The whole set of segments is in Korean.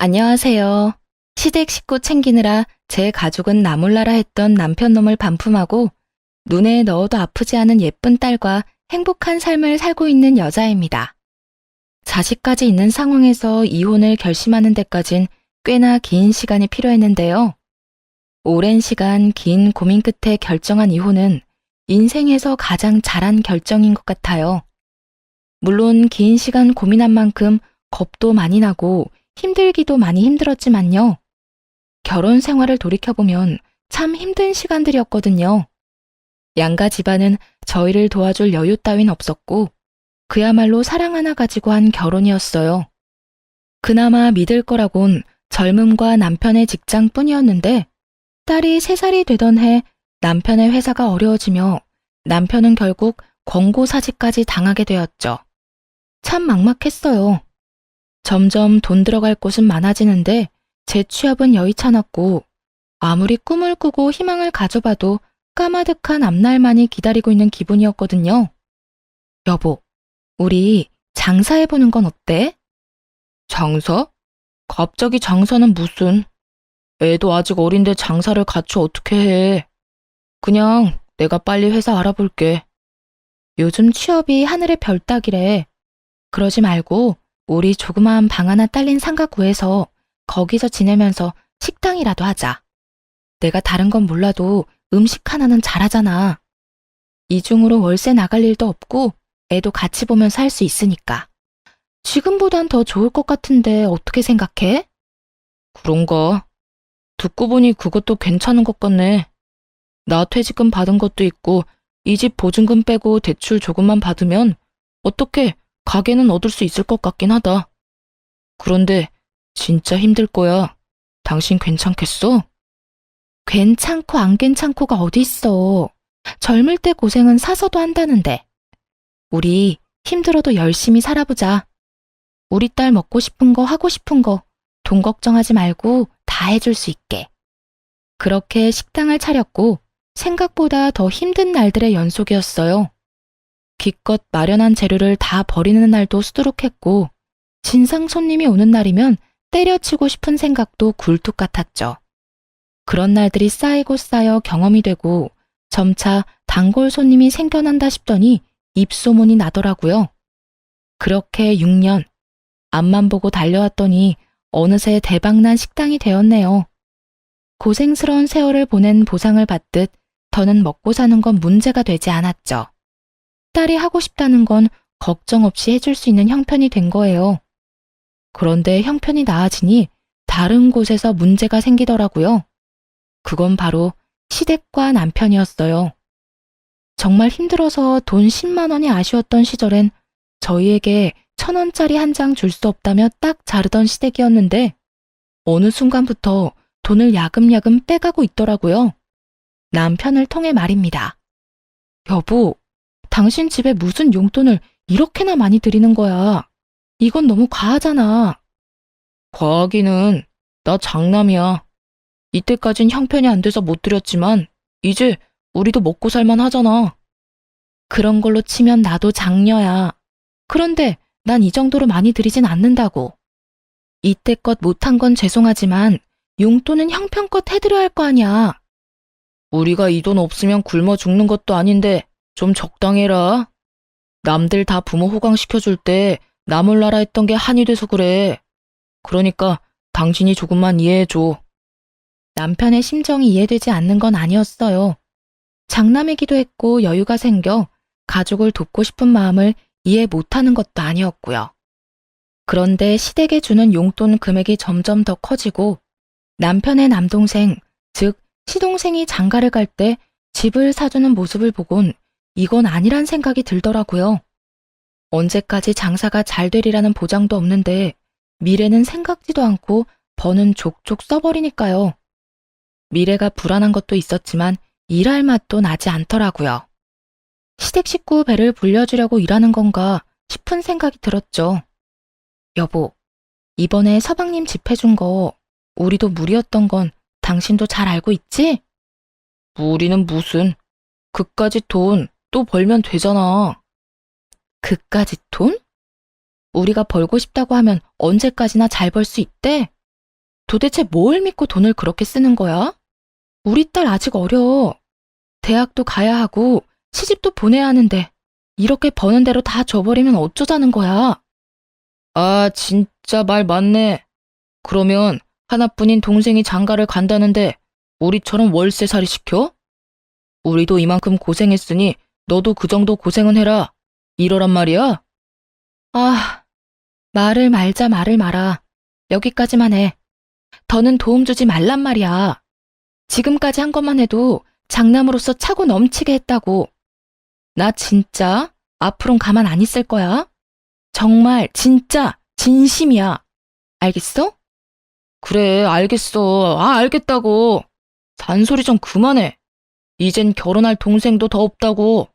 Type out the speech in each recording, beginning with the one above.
안녕하세요. 시댁 식구 챙기느라 제 가족은 나 몰라라 했던 남편 놈을 반품하고 눈에 넣어도 아프지 않은 예쁜 딸과 행복한 삶을 살고 있는 여자입니다. 자식까지 있는 상황에서 이혼을 결심하는 데까진 꽤나 긴 시간이 필요했는데요. 오랜 시간 긴 고민 끝에 결정한 이혼은 인생에서 가장 잘한 결정인 것 같아요. 물론 긴 시간 고민한 만큼 겁도 많이 나고 힘들기도 많이 힘들었지만요. 결혼 생활을 돌이켜보면 참 힘든 시간들이었거든요. 양가 집안은 저희를 도와줄 여유 따윈 없었고 그야말로 사랑 하나 가지고 한 결혼이었어요. 그나마 믿을 거라곤 젊음과 남편의 직장뿐이었는데 딸이 3살이 되던 해 남편의 회사가 어려워지며 남편은 결국 권고사직까지 당하게 되었죠. 참 막막했어요. 점점 돈 들어갈 곳은 많아지는데 제 취업은 여의찮았고 아무리 꿈을 꾸고 희망을 가져봐도 까마득한 앞날만이 기다리고 있는 기분이었거든요. 여보, 우리 장사해보는 건 어때? 장사? 갑자기 장사는 무슨? 애도 아직 어린데 장사를 같이 어떻게 해? 그냥 내가 빨리 회사 알아볼게. 요즘 취업이 하늘의 별 따기래. 그러지 말고 우리 조그마한 방 하나 딸린 상가 구해서 거기서 지내면서 식당이라도 하자. 내가 다른 건 몰라도 음식 하나는 잘하잖아. 이중으로 월세 나갈 일도 없고 애도 같이 보면서 할 수 있으니까. 지금보단 더 좋을 것 같은데 어떻게 생각해? 그런가? 듣고 보니 그것도 괜찮은 것 같네. 나 퇴직금 받은 것도 있고 이 집 보증금 빼고 대출 조금만 받으면 어떻게 가게는 얻을 수 있을 것 같긴 하다. 그런데 진짜 힘들 거야. 당신 괜찮겠어? 괜찮고 안 괜찮고가 어디 있어. 젊을 때 고생은 사서도 한다는데. 우리 힘들어도 열심히 살아보자. 우리 딸 먹고 싶은 거 하고 싶은 거 돈 걱정하지 말고 다 해줄 수 있게. 그렇게 식당을 차렸고 생각보다 더 힘든 날들의 연속이었어요. 기껏 마련한 재료를 다 버리는 날도 수두룩했고 진상 손님이 오는 날이면 때려치고 싶은 생각도 굴뚝 같았죠. 그런 날들이 쌓이고 쌓여 경험이 되고 점차 단골 손님이 생겨난다 싶더니 입소문이 나더라고요. 그렇게 6년, 앞만 보고 달려왔더니 어느새 대박난 식당이 되었네요. 고생스러운 세월을 보낸 보상을 받듯 더는 먹고 사는 건 문제가 되지 않았죠. 딸이 하고 싶다는 건 걱정 없이 해줄 수 있는 형편이 된 거예요. 그런데 형편이 나아지니 다른 곳에서 문제가 생기더라고요. 그건 바로 시댁과 남편이었어요. 정말 힘들어서 돈 10만 원이 아쉬웠던 시절엔 저희에게 1,000원짜리 한 장 줄 수 없다며 딱 자르던 시댁이었는데 어느 순간부터 돈을 야금야금 빼가고 있더라고요. 남편을 통해 말입니다. 여보, 당신 집에 무슨 용돈을 이렇게나 많이 드리는 거야. 이건 너무 과하잖아. 과하기는 나 장남이야. 이때까진 형편이 안 돼서 못 드렸지만 이제 우리도 먹고 살만 하잖아. 그런 걸로 치면 나도 장녀야. 그런데 난 이 정도로 많이 드리진 않는다고. 이때껏 못한 건 죄송하지만 용돈은 형편껏 해드려야 할 거 아니야. 우리가 이 돈 없으면 굶어 죽는 것도 아닌데 좀 적당해라. 남들 다 부모 호강시켜줄 때 나 몰라라 했던 게 한이 돼서 그래. 그러니까 당신이 조금만 이해해줘. 남편의 심정이 이해되지 않는 건 아니었어요. 장남이기도 했고 여유가 생겨 가족을 돕고 싶은 마음을 이해 못하는 것도 아니었고요. 그런데 시댁에 주는 용돈 금액이 점점 더 커지고 남편의 남동생, 즉 시동생이 장가를 갈 때 집을 사주는 모습을 보곤 이건 아니란 생각이 들더라고요. 언제까지 장사가 잘 되리라는 보장도 없는데 미래는 생각지도 않고 버는 족족 써버리니까요. 미래가 불안한 것도 있었지만 일할 맛도 나지 않더라고요. 시댁 식구 배를 불려주려고 일하는 건가 싶은 생각이 들었죠. 여보, 이번에 서방님 집 해준 거 우리도 무리였던 건 당신도 잘 알고 있지? 무리는 무슨, 그까짓 돈 또 벌면 되잖아. 그까짓 돈? 우리가 벌고 싶다고 하면 언제까지나 잘 벌 수 있대? 도대체 뭘 믿고 돈을 그렇게 쓰는 거야? 우리 딸 아직 어려. 대학도 가야 하고 시집도 보내야 하는데 이렇게 버는 대로 다 줘버리면 어쩌자는 거야? 아, 진짜 말 맞네. 그러면 하나뿐인 동생이 장가를 간다는데 우리처럼 월세살이 시켜? 우리도 이만큼 고생했으니 너도 그 정도 고생은 해라. 이러란 말이야? 아, 말을 말자 말을 말아. 여기까지만 해. 더는 도움 주지 말란 말이야. 지금까지 한 것만 해도 장남으로서 차고 넘치게 했다고. 나 진짜 앞으론 가만 안 있을 거야. 정말 진짜 진심이야. 알겠어? 그래, 알겠어. 아, 알겠다고. 잔소리 좀 그만해. 이젠 결혼할 동생도 더 없다고.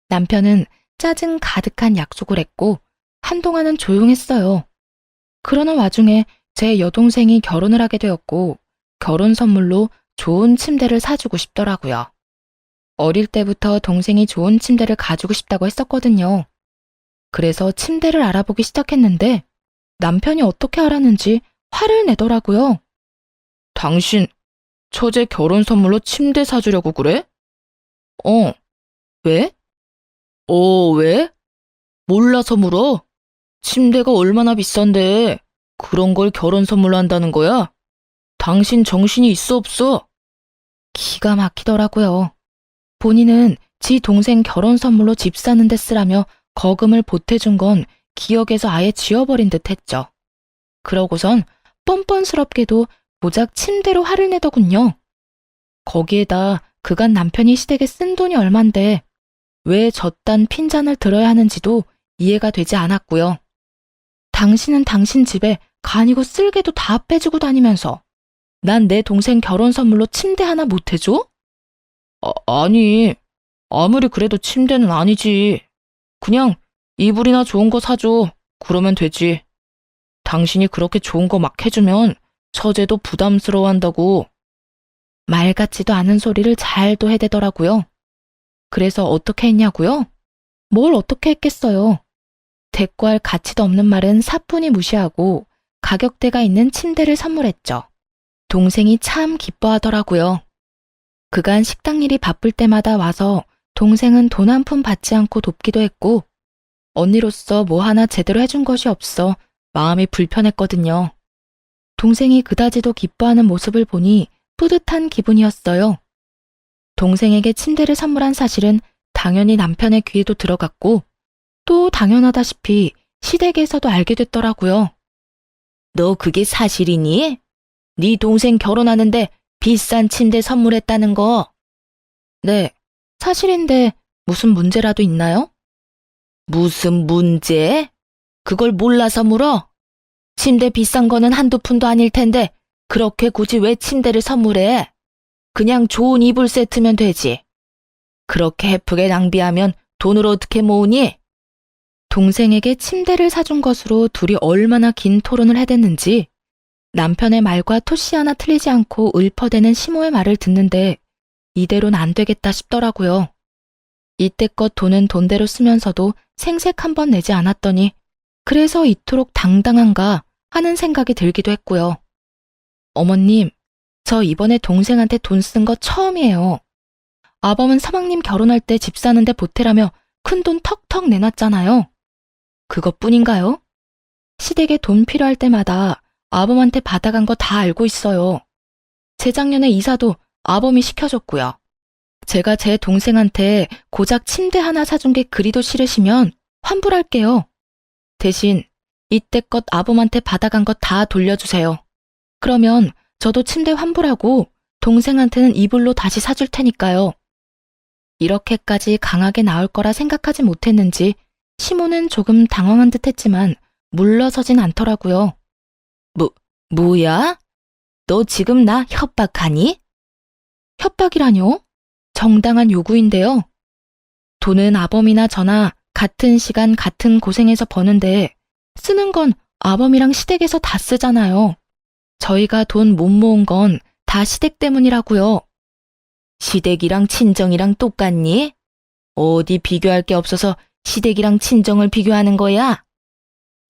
남편은 짜증 가득한 약속을 했고 한동안은 조용했어요. 그러는 와중에 제 여동생이 결혼을 하게 되었고 결혼 선물로 좋은 침대를 사주고 싶더라고요. 어릴 때부터 동생이 좋은 침대를 가지고 싶다고 했었거든요. 그래서 침대를 알아보기 시작했는데 남편이 어떻게 알았는지 화를 내더라고요. 당신 처제 결혼 선물로 침대 사주려고 그래? 왜? 왜? 몰라서 물어? 침대가 얼마나 비싼데 그런 걸 결혼 선물로 한다는 거야? 당신 정신이 있어 없어? 기가 막히더라고요. 본인은 지 동생 결혼 선물로 집 사는 데 쓰라며 거금을 보태준 건 기억에서 아예 지워버린 듯 했죠. 그러고선 뻔뻔스럽게도 고작 침대로 화를 내더군요. 거기에다 그간 남편이 시댁에 쓴 돈이 얼만데 왜 저딴 핀잔을 들어야 하는지도 이해가 되지 않았고요. 당신은 당신 집에 간이고 쓸개도 다 빼주고 다니면서 난 내 동생 결혼 선물로 침대 하나 못 해줘? 아니, 아무리 그래도 침대는 아니지. 그냥 이불이나 좋은 거 사줘. 그러면 되지. 당신이 그렇게 좋은 거 막 해주면 처제도 부담스러워한다고. 말 같지도 않은 소리를 잘도 해대더라고요. 그래서 어떻게 했냐고요? 뭘 어떻게 했겠어요. 대꾸할 가치도 없는 말은 사뿐히 무시하고 가격대가 있는 침대를 선물했죠. 동생이 참 기뻐하더라고요. 그간 식당 일이 바쁠 때마다 와서 동생은 돈 한 푼 받지 않고 돕기도 했고 언니로서 뭐 하나 제대로 해준 것이 없어 마음이 불편했거든요. 동생이 그다지도 기뻐하는 모습을 보니 뿌듯한 기분이었어요. 동생에게 침대를 선물한 사실은 당연히 남편의 귀에도 들어갔고 또 당연하다시피 시댁에서도 알게 됐더라고요. 너 그게 사실이니? 네 동생 결혼하는데 비싼 침대 선물했다는 거. 네, 사실인데 무슨 문제라도 있나요? 무슨 문제? 그걸 몰라서 물어? 침대 비싼 거는 한두 푼도 아닐 텐데 그렇게 굳이 왜 침대를 선물해? 그냥 좋은 이불 세트면 되지. 그렇게 헤프게 낭비하면 돈을 어떻게 모으니? 동생에게 침대를 사준 것으로 둘이 얼마나 긴 토론을 해댔는지 남편의 말과 토씨 하나 틀리지 않고 읊어대는 시모의 말을 듣는데 이대로는 안 되겠다 싶더라고요. 이때껏 돈은 돈대로 쓰면서도 생색 한 번 내지 않았더니 그래서 이토록 당당한가 하는 생각이 들기도 했고요. 어머님, 저 이번에 동생한테 돈 쓴 거 처음이에요. 아범은 사방님 결혼할 때 집 사는데 보태라며 큰돈 턱턱 내놨잖아요. 그것뿐인가요? 시댁에 돈 필요할 때마다 아범한테 받아간 거 다 알고 있어요. 재작년에 이사도 아범이 시켜줬고요. 제가 제 동생한테 고작 침대 하나 사준 게 그리도 싫으시면 환불할게요. 대신 이때껏 아범한테 받아간 거 다 돌려주세요. 그러면 저도 침대 환불하고 동생한테는 이불로 다시 사줄 테니까요. 이렇게까지 강하게 나올 거라 생각하지 못했는지 시모는 조금 당황한 듯 했지만 물러서진 않더라고요. 뭐야? 너 지금 나 협박하니? 협박이라뇨? 정당한 요구인데요. 돈은 아범이나 저나 같은 시간 같은 고생해서 버는데 쓰는 건 아범이랑 시댁에서 다 쓰잖아요. 저희가 돈 못 모은 건 다 시댁 때문이라고요. 시댁이랑 친정이랑 똑같니? 어디 비교할 게 없어서 시댁이랑 친정을 비교하는 거야?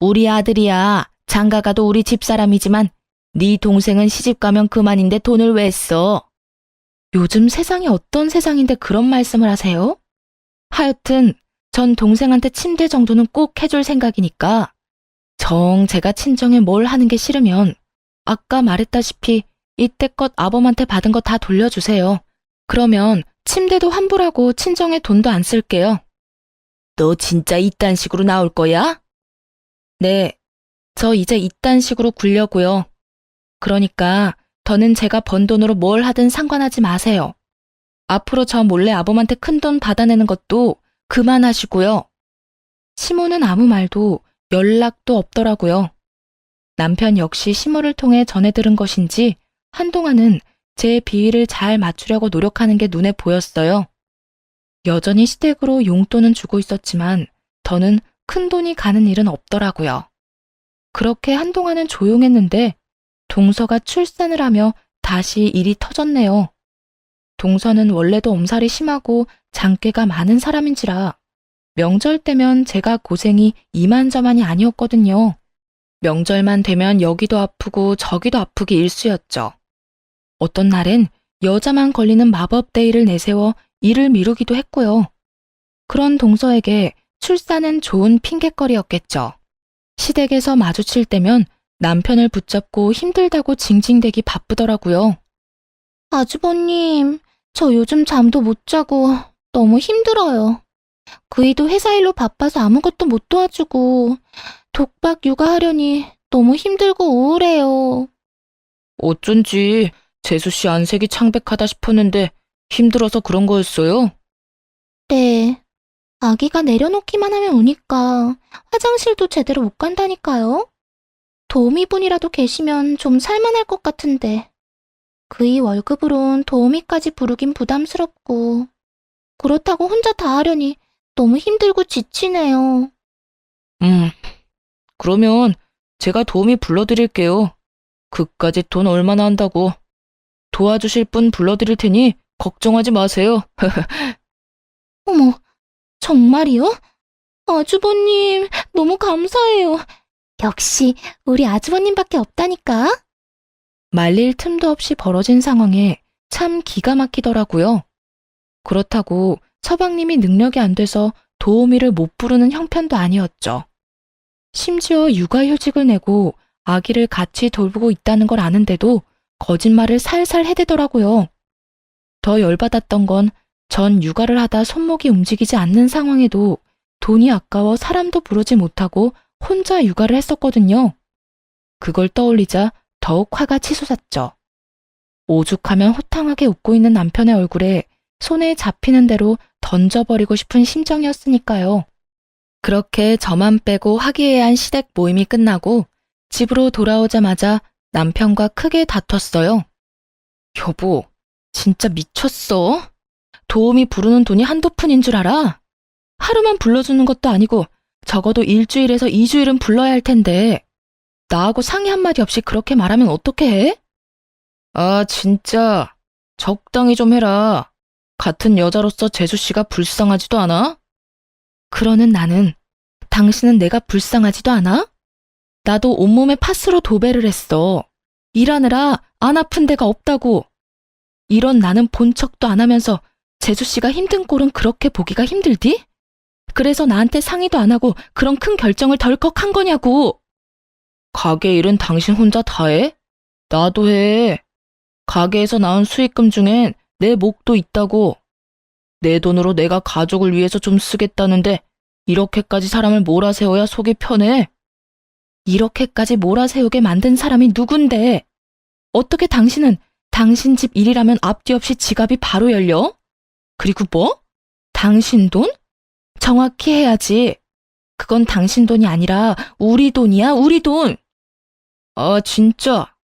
우리 아들이야. 장가가도 우리 집사람이지만 네 동생은 시집 가면 그만인데 돈을 왜 써? 요즘 세상이 어떤 세상인데 그런 말씀을 하세요? 하여튼 전 동생한테 침대 정도는 꼭 해줄 생각이니까 정 제가 친정에 뭘 하는 게 싫으면 아까 말했다시피 이때껏 아범한테 받은 거 다 돌려주세요. 그러면 침대도 환불하고 친정에 돈도 안 쓸게요. 너 진짜 이딴 식으로 나올 거야? 네, 저 이제 이딴 식으로 굴려고요. 그러니까 더는 제가 번 돈으로 뭘 하든 상관하지 마세요. 앞으로 저 몰래 아범한테 큰돈 받아내는 것도 그만하시고요. 시모는 아무 말도 연락도 없더라고요. 남편 역시 시모를 통해 전해 들은 것인지 한동안은 제 비위를 잘 맞추려고 노력하는 게 눈에 보였어요. 여전히 시댁으로 용돈은 주고 있었지만 더는 큰돈이 가는 일은 없더라고요. 그렇게 한동안은 조용했는데 동서가 출산을 하며 다시 일이 터졌네요. 동서는 원래도 엄살이 심하고 장깨가 많은 사람인지라 명절 때면 제가 고생이 이만저만이 아니었거든요. 명절만 되면 여기도 아프고 저기도 아프기 일쑤였죠. 어떤 날엔 여자만 걸리는 마법 데이를 내세워 일을 미루기도 했고요. 그런 동서에게 출산은 좋은 핑곗거리였겠죠. 시댁에서 마주칠 때면 남편을 붙잡고 힘들다고 징징대기 바쁘더라고요. 아주버님, 저 요즘 잠도 못 자고 너무 힘들어요. 그이도 회사 일로 바빠서 아무것도 못 도와주고 독박 육아하려니 너무 힘들고 우울해요. 어쩐지 재수씨 안색이 창백하다 싶었는데 힘들어서 그런 거였어요? 네. 아기가 내려놓기만 하면 우니까 화장실도 제대로 못 간다니까요. 도우미분이라도 계시면 좀 살만할 것 같은데 그이 월급으론 도우미까지 부르긴 부담스럽고 그렇다고 혼자 다 하려니 너무 힘들고 지치네요. 그러면 제가 도우미 불러드릴게요. 그까짓 돈 얼마나 한다고. 도와주실 분 불러드릴 테니 걱정하지 마세요. 어머, 정말이요? 아주버님, 너무 감사해요. 역시 우리 아주버님밖에 없다니까. 말릴 틈도 없이 벌어진 상황에 참 기가 막히더라고요. 그렇다고 서방님이 능력이 안 돼서 도우미를 못 부르는 형편도 아니었죠. 심지어 육아휴직을 내고 아기를 같이 돌보고 있다는 걸 아는데도 거짓말을 살살 해대더라고요. 더 열받았던 건 전 육아를 하다 손목이 움직이지 않는 상황에도 돈이 아까워 사람도 부르지 못하고 혼자 육아를 했었거든요. 그걸 떠올리자 더욱 화가 치솟았죠. 오죽하면 호탕하게 웃고 있는 남편의 얼굴에 손에 잡히는 대로 던져버리고 싶은 심정이었으니까요. 그렇게 저만 빼고 화기애애한 시댁 모임이 끝나고 집으로 돌아오자마자 남편과 크게 다퉜어요. 여보, 진짜 미쳤어? 도우미 부르는 돈이 한두 푼인 줄 알아? 하루만 불러주는 것도 아니고 적어도 일주일에서 2주일은 불러야 할 텐데 나하고 상의 한마디 없이 그렇게 말하면 어떻게 해? 아, 진짜 적당히 좀 해라. 같은 여자로서 재수씨가 불쌍하지도 않아? 그러는 나는 당신은 내가 불쌍하지도 않아? 나도 온몸에 파스로 도배를 했어. 일하느라 안 아픈 데가 없다고. 이런 나는 본 척도 안 하면서 재수씨가 힘든 꼴은 그렇게 보기가 힘들디? 그래서 나한테 상의도 안 하고 그런 큰 결정을 덜컥 한 거냐고. 가게 일은 당신 혼자 다 해? 나도 해. 가게에서 나온 수익금 중엔 내 몫도 있다고. 내 돈으로 내가 가족을 위해서 좀 쓰겠다는데 이렇게까지 사람을 몰아세워야 속이 편해? 이렇게까지 몰아세우게 만든 사람이 누군데? 어떻게 당신은 당신 집 일이라면 앞뒤 없이 지갑이 바로 열려? 그리고 뭐? 당신 돈? 정확히 해야지. 그건 당신 돈이 아니라 우리 돈이야, 우리 돈. 아, 진짜.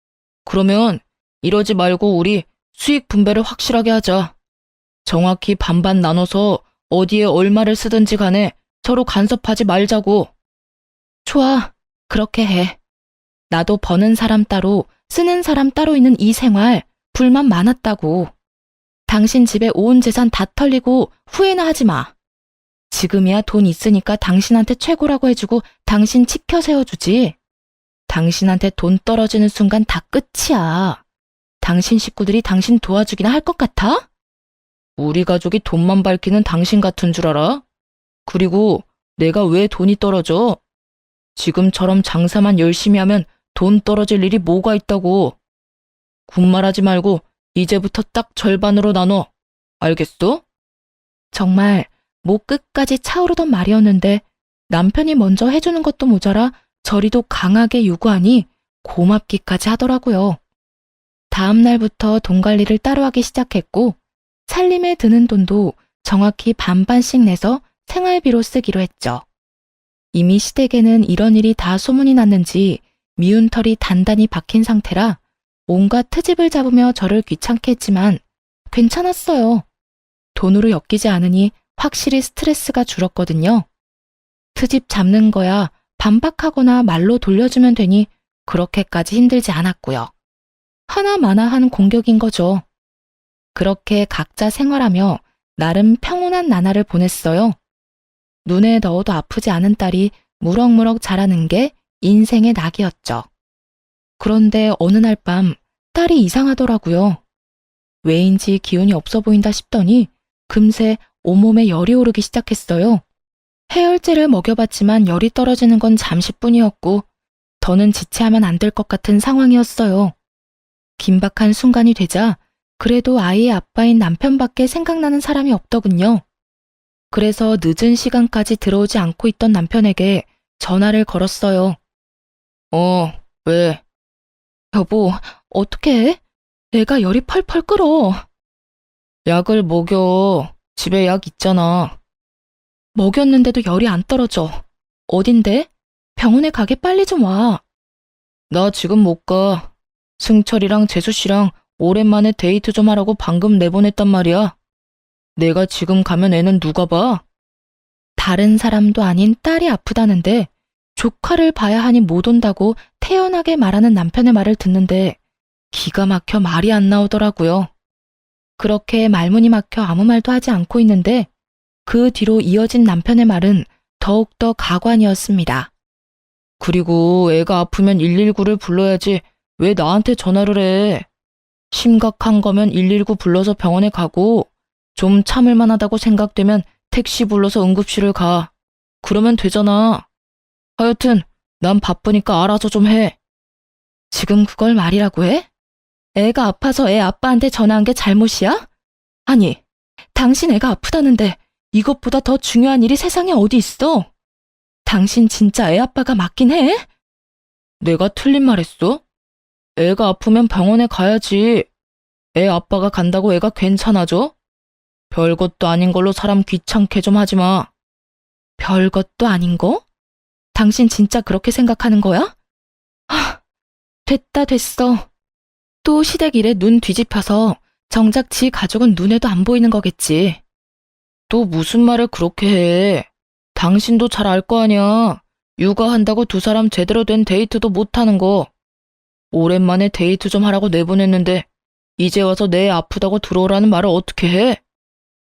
그러면 이러지 말고 우리 수익 분배를 확실하게 하자. 정확히 반반 나눠서 어디에 얼마를 쓰든지 간에 서로 간섭하지 말자고. 좋아, 그렇게 해. 나도 버는 사람 따로 쓰는 사람 따로 있는 이 생활 불만 많았다고. 당신 집에 온 재산 다 털리고 후회나 하지 마. 지금이야 돈 있으니까 당신한테 최고라고 해주고 당신 치켜 세워주지. 당신한테 돈 떨어지는 순간 다 끝이야. 당신 식구들이 당신 도와주기나 할 것 같아? 우리 가족이 돈만 밝히는 당신 같은 줄 알아? 그리고 내가 왜 돈이 떨어져? 지금처럼 장사만 열심히 하면 돈 떨어질 일이 뭐가 있다고. 군말하지 말고 이제부터 딱 절반으로 나눠. 알겠어? 정말 목 끝까지 차오르던 말이었는데 남편이 먼저 해주는 것도 모자라 저리도 강하게 요구하니 고맙기까지 하더라고요. 다음 날부터 돈 관리를 따로 하기 시작했고 살림에 드는 돈도 정확히 반반씩 내서 생활비로 쓰기로 했죠. 이미 시댁에는 이런 일이 다 소문이 났는지 미운 털이 단단히 박힌 상태라 온갖 트집을 잡으며 저를 귀찮게 했지만 괜찮았어요. 돈으로 엮이지 않으니 확실히 스트레스가 줄었거든요. 트집 잡는 거야 반박하거나 말로 돌려주면 되니 그렇게까지 힘들지 않았고요. 하나마나한 공격인 거죠. 그렇게 각자 생활하며 나름 평온한 나날을 보냈어요. 눈에 넣어도 아프지 않은 딸이 무럭무럭 자라는 게 인생의 낙이었죠. 그런데 어느 날 밤 딸이 이상하더라고요. 왜인지 기운이 없어 보인다 싶더니 금세 온몸에 열이 오르기 시작했어요. 해열제를 먹여봤지만 열이 떨어지는 건 잠시뿐이었고 더는 지체하면 안 될 것 같은 상황이었어요. 긴박한 순간이 되자 그래도 아이의 아빠인 남편밖에 생각나는 사람이 없더군요. 그래서 늦은 시간까지 들어오지 않고 있던 남편에게 전화를 걸었어요. 왜? 여보, 어떻게 해? 애가 열이 펄펄 끓어. 약을 먹여. 집에 약 있잖아. 먹였는데도 열이 안 떨어져. 어딘데? 병원에 가게 빨리 좀 와. 나 지금 못 가. 승철이랑 재수씨랑 오랜만에 데이트 좀 하라고 방금 내보냈단 말이야. 내가 지금 가면 애는 누가 봐? 다른 사람도 아닌 딸이 아프다는데 조카를 봐야 하니 못 온다고 태연하게 말하는 남편의 말을 듣는데 기가 막혀 말이 안 나오더라고요. 그렇게 말문이 막혀 아무 말도 하지 않고 있는데 그 뒤로 이어진 남편의 말은 더욱더 가관이었습니다. 그리고 애가 아프면 119를 불러야지 왜 나한테 전화를 해? 심각한 거면 119 불러서 병원에 가고 좀 참을 만하다고 생각되면 택시 불러서 응급실을 가. 그러면 되잖아. 하여튼 난 바쁘니까 알아서 좀 해. 지금 그걸 말이라고 해? 애가 아파서 애 아빠한테 전화한 게 잘못이야? 아니, 당신 애가 아프다는데 이것보다 더 중요한 일이 세상에 어디 있어? 당신 진짜 애 아빠가 맞긴 해? 내가 틀린 말 했어? 애가 아프면 병원에 가야지. 애 아빠가 간다고 애가 괜찮아져? 별것도 아닌 걸로 사람 귀찮게 좀 하지 마. 별것도 아닌 거? 당신 진짜 그렇게 생각하는 거야? 됐어. 또 시댁 일에 눈 뒤집혀서 정작 지 가족은 눈에도 안 보이는 거겠지. 또 무슨 말을 그렇게 해. 당신도 잘 알 거 아니야. 육아한다고 두 사람 제대로 된 데이트도 못하는 거. 오랜만에 데이트 좀 하라고 내보냈는데 이제 와서 내 애 아프다고 들어오라는 말을 어떻게 해?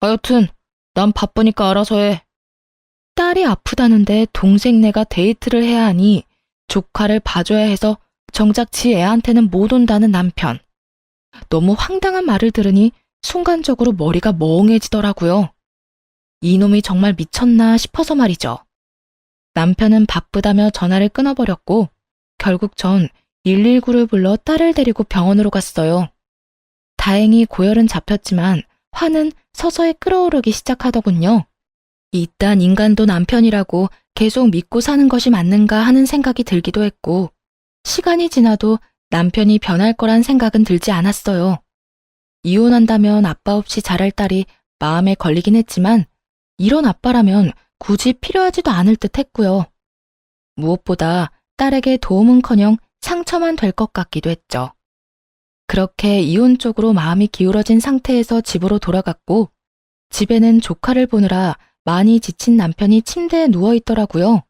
하여튼 난 바쁘니까 알아서 해. 딸이 아프다는데 동생네가 데이트를 해야 하니 조카를 봐줘야 해서 정작 지 애한테는 못 온다는 남편. 너무 황당한 말을 들으니 순간적으로 머리가 멍해지더라고요. 이놈이 정말 미쳤나 싶어서 말이죠. 남편은 바쁘다며 전화를 끊어버렸고 결국 전 119를 불러 딸을 데리고 병원으로 갔어요. 다행히 고열은 잡혔지만 화는 서서히 끓어오르기 시작하더군요. 이딴 인간도 남편이라고 계속 믿고 사는 것이 맞는가 하는 생각이 들기도 했고 시간이 지나도 남편이 변할 거란 생각은 들지 않았어요. 이혼한다면 아빠 없이 자랄 딸이 마음에 걸리긴 했지만 이런 아빠라면 굳이 필요하지도 않을 듯 했고요. 무엇보다 딸에게 도움은커녕 상처만 될 것 같기도 했죠. 그렇게 이혼 쪽으로 마음이 기울어진 상태에서 집으로 돌아갔고 집에는 조카를 보느라 많이 지친 남편이 침대에 누워있더라고요.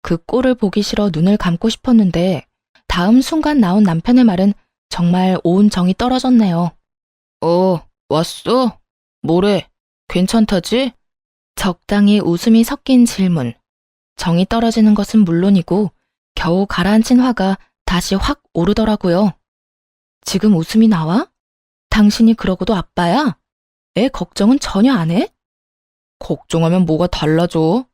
그 꼴을 보기 싫어 눈을 감고 싶었는데 다음 순간 나온 남편의 말은 정말 온 정이 떨어졌네요. 왔어? 뭐래? 괜찮다지? 적당히 웃음이 섞인 질문. 정이 떨어지는 것은 물론이고 겨우 가라앉힌 화가 다시 확 오르더라고요. 지금 웃음이 나와? 당신이 그러고도 아빠야? 애 걱정은 전혀 안 해? 걱정하면 뭐가 달라져?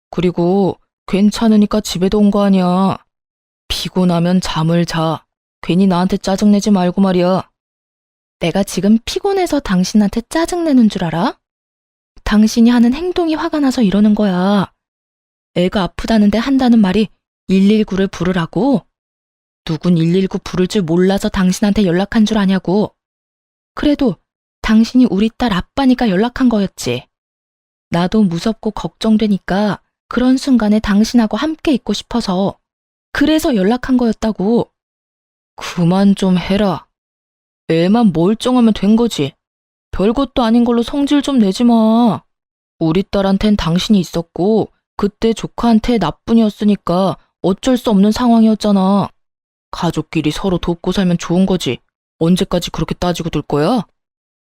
그리고 괜찮으니까 집에도 온 거 아니야. 피곤하면 잠을 자. 괜히 나한테 짜증내지 말고 말이야. 내가 지금 피곤해서 당신한테 짜증내는 줄 알아? 당신이 하는 행동이 화가 나서 이러는 거야. 애가 아프다는데 한다는 말이 119를 부르라고? 누군 119 부를 줄 몰라서 당신한테 연락한 줄 아냐고. 그래도 당신이 우리 딸 아빠니까 연락한 거였지. 나도 무섭고 걱정되니까 그런 순간에 당신하고 함께 있고 싶어서 그래서 연락한 거였다고. 그만 좀 해라. 애만 멀쩡하면 된 거지. 별것도 아닌 걸로 성질 좀 내지 마. 우리 딸한텐 당신이 있었고 그때 조카한테 나뿐이었으니까 어쩔 수 없는 상황이었잖아. 가족끼리 서로 돕고 살면 좋은 거지. 언제까지 그렇게 따지고 둘 거야?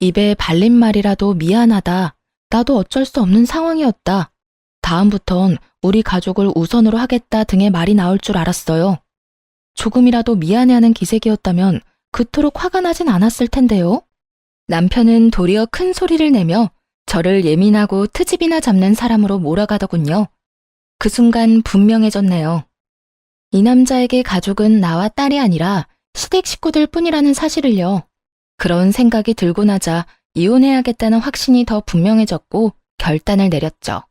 입에 발린 말이라도 미안하다. 나도 어쩔 수 없는 상황이었다. 다음부턴 우리 가족을 우선으로 하겠다 등의 말이 나올 줄 알았어요. 조금이라도 미안해하는 기색이었다면 그토록 화가 나진 않았을 텐데요. 남편은 도리어 큰 소리를 내며 저를 예민하고 트집이나 잡는 사람으로 몰아가더군요. 그 순간 분명해졌네요. 이 남자에게 가족은 나와 딸이 아니라 시댁 식구들 뿐이라는 사실을요. 그런 생각이 들고 나자 이혼해야겠다는 확신이 더 분명해졌고 결단을 내렸죠.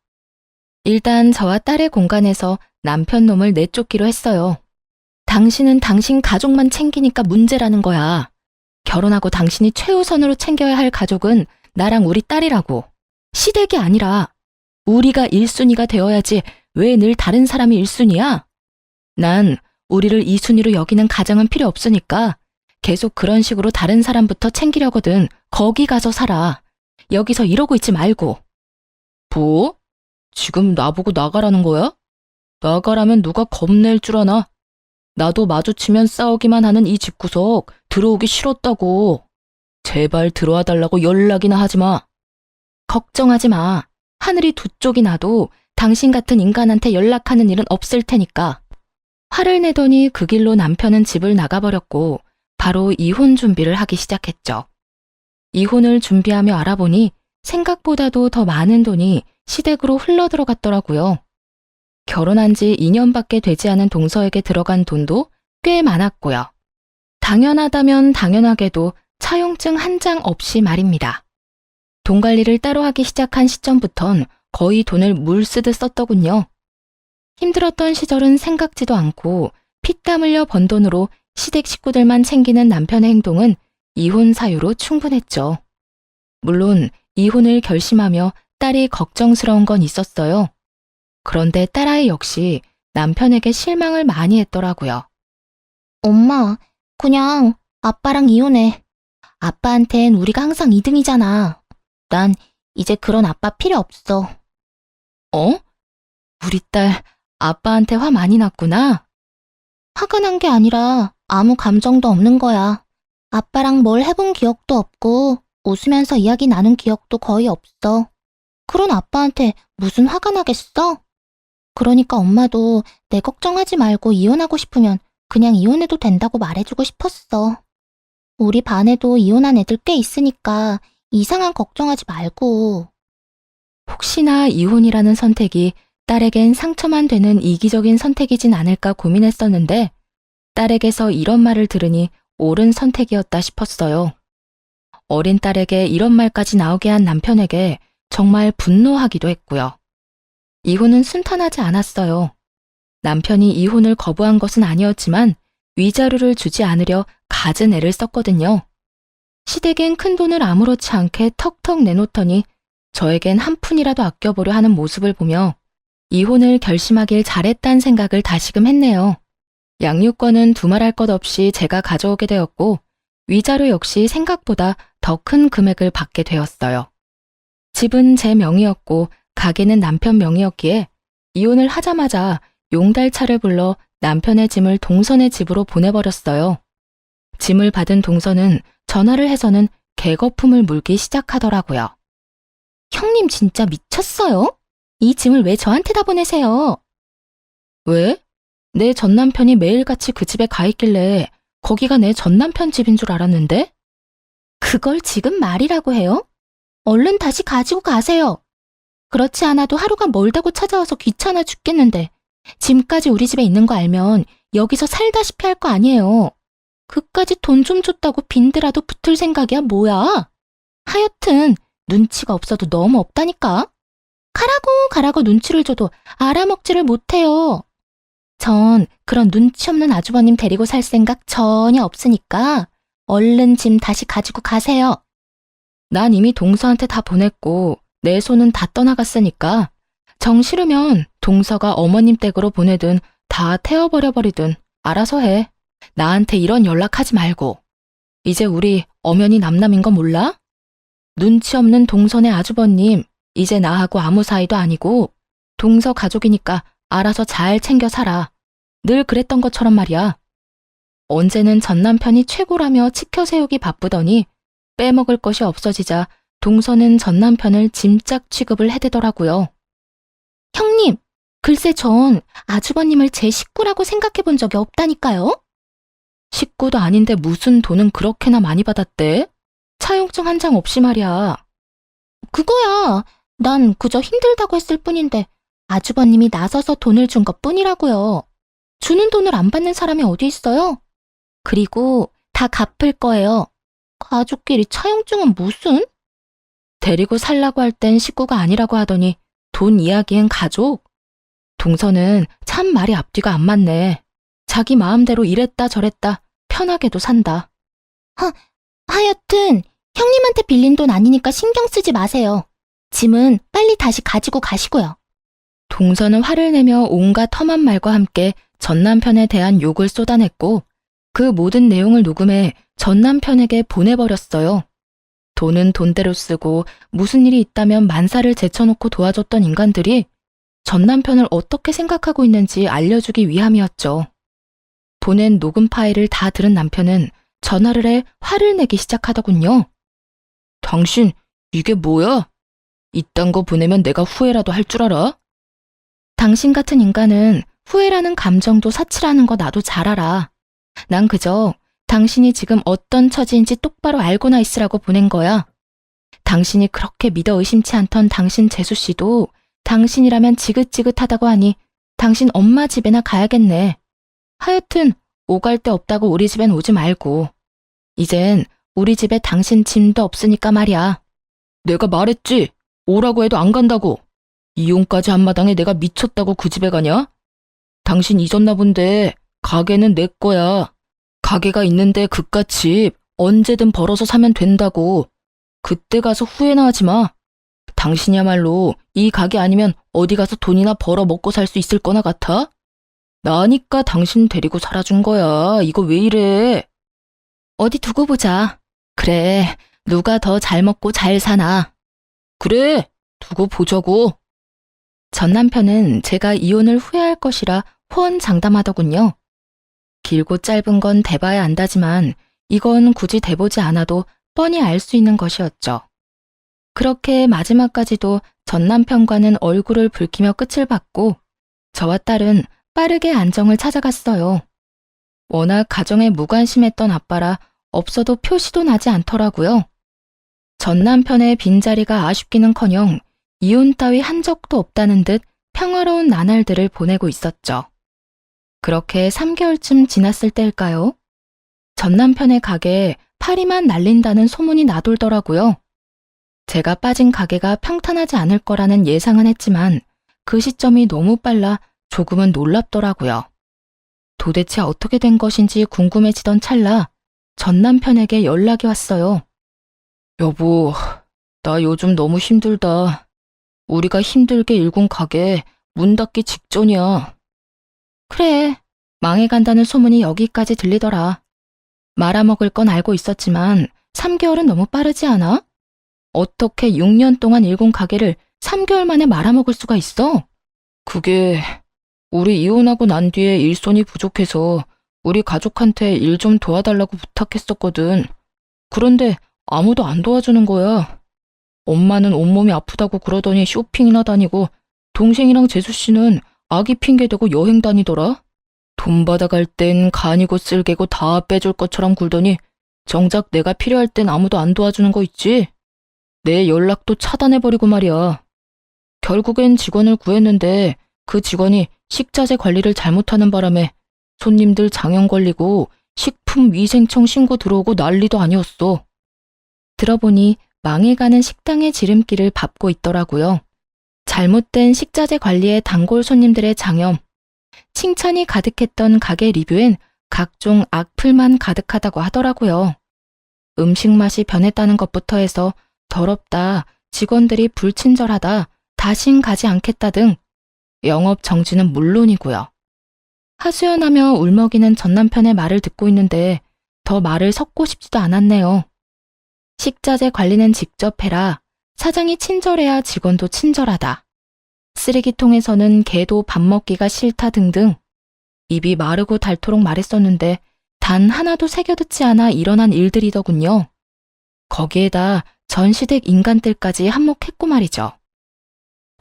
일단 저와 딸의 공간에서 남편 놈을 내쫓기로 했어요. 당신은 당신 가족만 챙기니까 문제라는 거야. 결혼하고 당신이 최우선으로 챙겨야 할 가족은 나랑 우리 딸이라고. 시댁이 아니라 우리가 1순위가 되어야지 왜 늘 다른 사람이 1순위야? 난 우리를 2순위로 여기는 가장은 필요 없으니까 계속 그런 식으로 다른 사람부터 챙기려거든. 거기 가서 살아. 여기서 이러고 있지 말고. 뭐? 지금 나보고 나가라는 거야? 나가라면 누가 겁낼 줄 아나? 나도 마주치면 싸우기만 하는 이 집구석 들어오기 싫었다고. 제발 들어와 달라고 연락이나 하지 마. 걱정하지 마. 하늘이 두 쪽이 나도 당신 같은 인간한테 연락하는 일은 없을 테니까. 화를 내더니 그 길로 남편은 집을 나가버렸고 바로 이혼 준비를 하기 시작했죠. 이혼을 준비하며 알아보니 생각보다도 더 많은 돈이 시댁으로 흘러들어갔더라고요. 결혼한 지 2년밖에 되지 않은 동서에게 들어간 돈도 꽤 많았고요. 당연하다면 당연하게도 차용증 한 장 없이 말입니다. 돈 관리를 따로 하기 시작한 시점부턴 거의 돈을 물 쓰듯 썼더군요. 힘들었던 시절은 생각지도 않고 피땀 흘려 번 돈으로 시댁 식구들만 챙기는 남편의 행동은 이혼 사유로 충분했죠. 물론 이혼을 결심하며 딸이 걱정스러운 건 있었어요. 그런데 딸아이 역시 남편에게 실망을 많이 했더라고요. 엄마, 그냥 아빠랑 이혼해. 아빠한텐 우리가 항상 2등이잖아. 난 이제 그런 아빠 필요 없어. 어? 우리 딸 아빠한테 화 많이 났구나? 화가 난 게 아니라 아무 감정도 없는 거야. 아빠랑 뭘 해본 기억도 없고 웃으면서 이야기 나눈 기억도 거의 없어. 그런 아빠한테 무슨 화가 나겠어? 그러니까 엄마도 내 걱정하지 말고 이혼하고 싶으면 그냥 이혼해도 된다고 말해주고 싶었어. 우리 반에도 이혼한 애들 꽤 있으니까 이상한 걱정하지 말고. 혹시나 이혼이라는 선택이 딸에겐 상처만 되는 이기적인 선택이진 않을까 고민했었는데 딸에게서 이런 말을 들으니 옳은 선택이었다 싶었어요. 어린 딸에게 이런 말까지 나오게 한 남편에게 정말 분노하기도 했고요. 이혼은 순탄하지 않았어요. 남편이 이혼을 거부한 것은 아니었지만 위자료를 주지 않으려 갖은 애를 썼거든요. 시댁엔 큰돈을 아무렇지 않게 턱턱 내놓더니 저에겐 한 푼이라도 아껴보려 하는 모습을 보며 이혼을 결심하길 잘했다는 생각을 다시금 했네요. 양육권은 두말할 것 없이 제가 가져오게 되었고 위자료 역시 생각보다 더 큰 금액을 받게 되었어요. 집은 제 명의였고 가게는 남편 명의였기에 이혼을 하자마자 용달차를 불러 남편의 짐을 동선의 집으로 보내버렸어요. 짐을 받은 동선은 전화를 해서는 개거품을 물기 시작하더라고요. 형님 진짜 미쳤어요? 이 짐을 왜 저한테다 보내세요? 왜? 내 전남편이 매일같이 그 집에 가 있길래 거기가 내 전남편 집인 줄 알았는데? 그걸 지금 말이라고 해요? 얼른 다시 가지고 가세요. 그렇지 않아도 하루가 멀다고 찾아와서 귀찮아 죽겠는데 짐까지 우리 집에 있는 거 알면 여기서 살다시피 할 거 아니에요. 그까지 돈 좀 줬다고 빈대라도 붙을 생각이야 뭐야? 하여튼 눈치가 없어도 너무 없다니까. 가라고 눈치를 줘도 알아먹지를 못해요. 전 그런 눈치 없는 아주버님 데리고 살 생각 전혀 없으니까 얼른 짐 다시 가지고 가세요. 난 이미 동서한테 다 보냈고 내 손은 다 떠나갔으니까 정 싫으면 동서가 어머님 댁으로 보내든 다 태워버려버리든 알아서 해. 나한테 이런 연락하지 말고. 이제 우리 엄연히 남남인 거 몰라? 눈치 없는 동선의 아주버님, 이제 나하고 아무 사이도 아니고 동서 가족이니까 알아서 잘 챙겨 살아. 늘 그랬던 것처럼 말이야. 언제는 전남편이 최고라며 치켜세우기 바쁘더니 빼먹을 것이 없어지자 동서는 전남편을 짐짝 취급을 해대더라고요. 형님, 글쎄 전 아주버님을 제 식구라고 생각해 본 적이 없다니까요. 식구도 아닌데 무슨 돈은 그렇게나 많이 받았대? 차용증 한 장 없이 말이야. 그거야. 난 그저 힘들다고 했을 뿐인데 아주버님이 나서서 돈을 준 것뿐이라고요. 주는 돈을 안 받는 사람이 어디 있어요? 그리고 다 갚을 거예요. 가족끼리 차용증은 무슨? 데리고 살라고 할 땐 식구가 아니라고 하더니 돈 이야기엔 가족? 동서는 참 말이 앞뒤가 안 맞네. 자기 마음대로 이랬다 저랬다 편하게도 산다. 하여튼 형님한테 빌린 돈 아니니까 신경 쓰지 마세요. 짐은 빨리 다시 가지고 가시고요. 동서는 화를 내며 온갖 험한 말과 함께 전남편에 대한 욕을 쏟아냈고 그 모든 내용을 녹음해 전남편에게 보내버렸어요. 돈은 돈대로 쓰고 무슨 일이 있다면 만사를 제쳐놓고 도와줬던 인간들이 전남편을 어떻게 생각하고 있는지 알려주기 위함이었죠. 보낸 녹음 파일을 다 들은 남편은 전화를 해 화를 내기 시작하더군요. 당신 이게 뭐야? 이딴 거 보내면 내가 후회라도 할 줄 알아? 당신 같은 인간은 후회라는 감정도 사치라는 거 나도 잘 알아. 난 그저 당신이 지금 어떤 처지인지 똑바로 알고나 있으라고 보낸 거야. 당신이 그렇게 믿어 의심치 않던 당신 재수씨도 당신이라면 지긋지긋하다고 하니 당신 엄마 집에나 가야겠네. 하여튼 오갈 데 없다고 우리 집엔 오지 말고. 이젠 우리 집에 당신 짐도 없으니까 말이야. 내가 말했지. 오라고 해도 안 간다고. 이혼까지 한 마당에 내가 미쳤다고 그 집에 가냐? 당신 잊었나 본데 가게는 내 거야. 가게가 있는데 그깟 집 언제든 벌어서 사면 된다고. 그때 가서 후회나 하지 마. 당신이야말로 이 가게 아니면 어디 가서 돈이나 벌어 먹고 살 수 있을 거나 같아? 나니까 당신 데리고 살아준 거야. 이거 왜 이래? 어디 두고 보자. 그래, 누가 더 잘 먹고 잘 사나. 그래, 두고 보자고. 전 남편은 제가 이혼을 후회할 것이라 호언장담하더군요. 길고 짧은 건 대봐야 안다지만 이건 굳이 대보지 않아도 뻔히 알 수 있는 것이었죠. 그렇게 마지막까지도 전 남편과는 얼굴을 붉히며 끝을 봤고 저와 딸은 빠르게 안정을 찾아갔어요. 워낙 가정에 무관심했던 아빠라 없어도 표시도 나지 않더라고요. 전 남편의 빈자리가 아쉽기는커녕 이혼 따위 한 적도 없다는 듯 평화로운 나날들을 보내고 있었죠. 그렇게 3개월쯤 지났을 때일까요? 전 남편의 가게에 파리만 날린다는 소문이 나돌더라고요. 제가 빠진 가게가 평탄하지 않을 거라는 예상은 했지만 그 시점이 너무 빨라 조금은 놀랍더라고요. 도대체 어떻게 된 것인지 궁금해지던 찰나 전 남편에게 연락이 왔어요. 여보, 나 요즘 너무 힘들다. 우리가 힘들게 일군 가게 문 닫기 직전이야. 그래, 망해간다는 소문이 여기까지 들리더라. 말아먹을 건 알고 있었지만 3개월은 너무 빠르지 않아? 어떻게 6년 동안 일군 가게를 3개월 만에 말아먹을 수가 있어? 그게 우리 이혼하고 난 뒤에 일손이 부족해서 우리 가족한테 일 좀 도와달라고 부탁했었거든. 그런데 아무도 안 도와주는 거야. 엄마는 온몸이 아프다고 그러더니 쇼핑이나 다니고 동생이랑 재수씨는 아기 핑계대고 여행 다니더라. 돈 받아갈 땐 간이고 쓸개고 다 빼줄 것처럼 굴더니 정작 내가 필요할 땐 아무도 안 도와주는 거 있지? 내 연락도 차단해버리고 말이야. 결국엔 직원을 구했는데 그 직원이 식자재 관리를 잘못하는 바람에 손님들 장염 걸리고 식품위생청 신고 들어오고 난리도 아니었어. 들어보니 망해가는 식당의 지름길을 밟고 있더라고요. 잘못된 식자재 관리에 단골 손님들의 장염, 칭찬이 가득했던 가게 리뷰엔 각종 악플만 가득하다고 하더라고요. 음식 맛이 변했다는 것부터 해서 더럽다, 직원들이 불친절하다, 다신 가지 않겠다 등 영업 정지는 물론이고요. 하소연하며 울먹이는 전 남편의 말을 듣고 있는데 더 말을 섞고 싶지도 않았네요. 식자재 관리는 직접 해라. 사장이 친절해야 직원도 친절하다. 쓰레기통에서는 개도 밥 먹기가 싫다 등등 입이 마르고 닳도록 말했었는데 단 하나도 새겨듣지 않아 일어난 일들이더군요. 거기에다 전 시댁 인간들까지 한몫했고 말이죠.